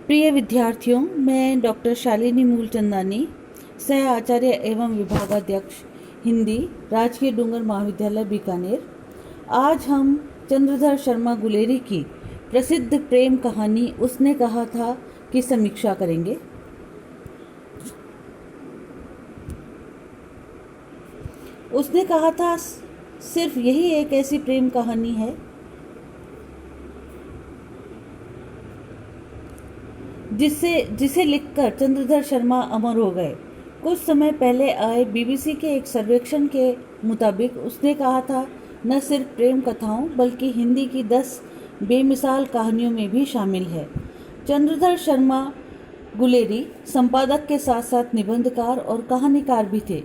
प्रिय विद्यार्थियों, मैं डॉक्टर शालिनी मूलचंदानी, सह आचार्य एवं विभागाध्यक्ष हिंदी, राजकीय डूंगर महाविद्यालय बीकानेर। आज हम चंद्रधर शर्मा गुलेरी की प्रसिद्ध प्रेम कहानी उसने कहा था की समीक्षा करेंगे। उसने कहा था सिर्फ यही एक ऐसी प्रेम कहानी है जिसे लिखकर चंद्रधर शर्मा अमर हो गए। कुछ समय पहले आए बीबीसी के एक सर्वेक्षण के मुताबिक उसने कहा था न सिर्फ प्रेम कथाओं बल्कि हिंदी की 10 बेमिसाल कहानियों में भी शामिल है। चंद्रधर शर्मा गुलेरी संपादक के साथ साथ निबंधकार और कहानीकार भी थे।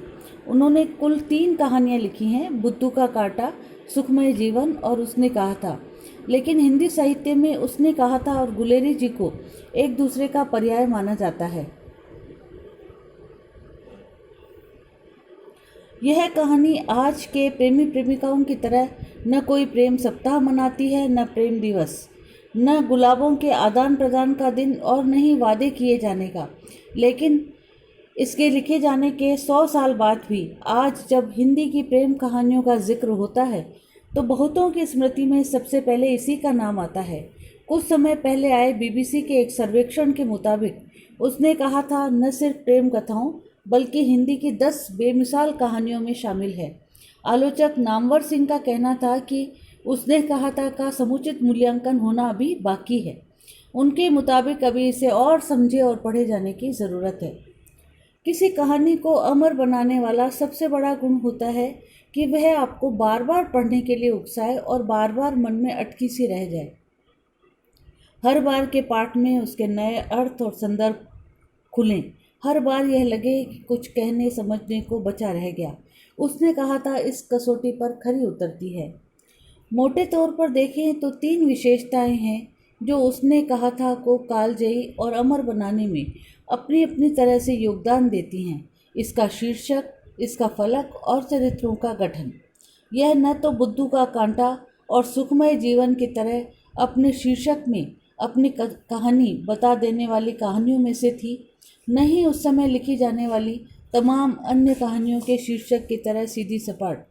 उन्होंने कुल 3 कहानियाँ लिखी हैं, बुद्धू का कांटा, सुखमय जीवन और उसने कहा था। लेकिन हिंदी साहित्य में उसने कहा था और गुलेरी जी को एक दूसरे का पर्याय माना जाता है। यह कहानी आज के प्रेमी प्रेमिकाओं की तरह न कोई प्रेम सप्ताह मनाती है, न प्रेम दिवस, न गुलाबों के आदान प्रदान का दिन और न ही वादे किए जाने का। लेकिन इसके लिखे जाने के 100 साल बाद भी आज जब हिंदी की प्रेम कहानियों का जिक्र होता है तो बहुतों की स्मृति में सबसे पहले इसी का नाम आता है। कुछ समय पहले आए बीबीसी के एक सर्वेक्षण के मुताबिक उसने कहा था न सिर्फ प्रेम कथाओं बल्कि हिंदी की 10 बेमिसाल कहानियों में शामिल है। आलोचक नामवर सिंह का कहना था कि उसने कहा था का समुचित मूल्यांकन होना अभी बाकी है। उनके मुताबिक अभी इसे और समझे और पढ़े जाने की ज़रूरत है। किसी कहानी को अमर बनाने वाला सबसे बड़ा गुण होता है कि वह आपको बार बार पढ़ने के लिए उकसाए और बार बार मन में अटकी सी रह जाए। हर बार के पाठ में उसके नए अर्थ और संदर्भ खुलें। हर बार यह लगे कि कुछ कहने समझने को बचा रह गया। उसने कहा था इस कसौटी पर खरी उतरती है। मोटे तौर पर देखें तो 3 विशेषताएं हैं जो उसने कहा था को कालजयी और अमर बनाने में अपनी अपनी तरह से योगदान देती हैं। इसका शीर्षक, इसका फलक और चरित्रों का गठन। यह न तो बुद्धू का कांटा और सुखमय जीवन की तरह अपने शीर्षक में अपनी कहानी बता देने वाली कहानियों में से थी, न ही उस समय लिखी जाने वाली तमाम अन्य कहानियों के शीर्षक की तरह सीधी सपाट।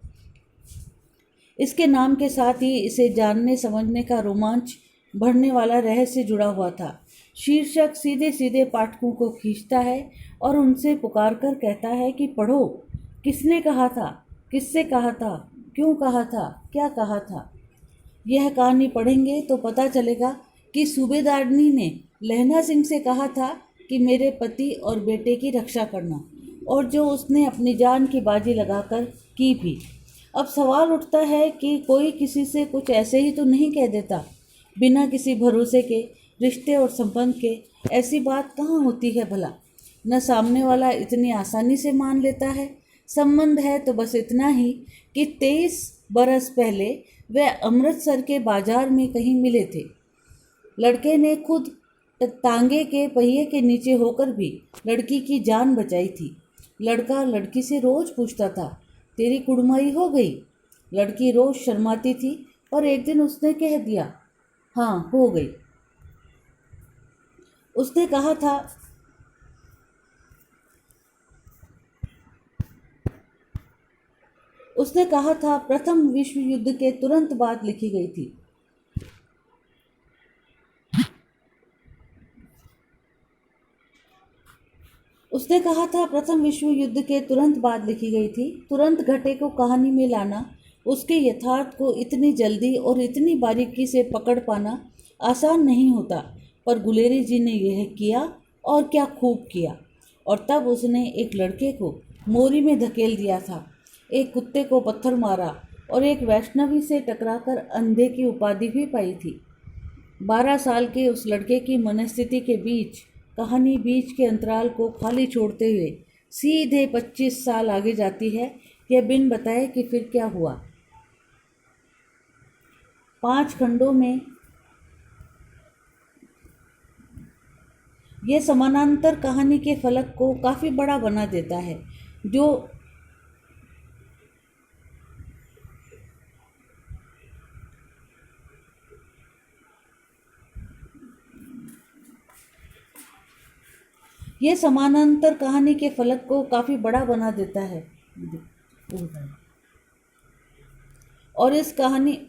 इसके नाम के साथ ही इसे जानने समझने का रोमांच बढ़ने वाला रहस्य जुड़ा हुआ था। शीर्षक सीधे सीधे पाठकों को खींचता है और उनसे पुकार कर कहता है कि पढ़ो, किसने कहा था, किससे कहा था, क्यों कहा था, क्या कहा था। यह कहानी पढ़ेंगे तो पता चलेगा कि सूबेदारनी ने लहना सिंह से कहा था कि मेरे पति और बेटे की रक्षा करना, और जो उसने अपनी जान की बाजी लगाकर की भी। अब सवाल उठता है कि कोई किसी से कुछ ऐसे ही तो नहीं कह देता, बिना किसी भरोसे के, रिश्ते और संबंध के। ऐसी बात कहाँ होती है भला। न सामने वाला इतनी आसानी से मान लेता है। संबंध है तो बस इतना ही कि 23 बरस पहले वह अमृतसर के बाजार में कहीं मिले थे। लड़के ने खुद तांगे के पहिए के नीचे होकर भी लड़की की जान बचाई थी। लड़का लड़की से रोज पूछता था, तेरी कुड़माई हो गई? लड़की रोज शर्माती थी, पर एक दिन उसने कह दिया, हाँ हो गई। उसने कहा था प्रथम विश्व युद्ध के तुरंत बाद लिखी गई थी। उसने कहा था प्रथम विश्व युद्ध के तुरंत बाद लिखी गई थी। तुरंत घटे को कहानी में लाना, उसके यथार्थ को इतनी जल्दी और इतनी बारीकी से पकड़ पाना आसान नहीं होता, पर गुलेरी जी ने यह किया और क्या खूब किया। और तब उसने एक लड़के को मोरी में धकेल दिया था, एक कुत्ते को पत्थर मारा और एक वैष्णवी से टकराकर अंधे की उपाधि भी पाई थी। 12 साल के उस लड़के की मनस्थिति के बीच कहानी बीच के अंतराल को खाली छोड़ते हुए सीधे 25 साल आगे जाती है, यह बिन बताए कि फिर क्या हुआ। 5 खंडों में यह समानांतर कहानी के फलक को काफ़ी बड़ा बना देता है, जो ये समानांतर कहानी के फलक को काफ़ी बड़ा बना देता है। और इस कहानी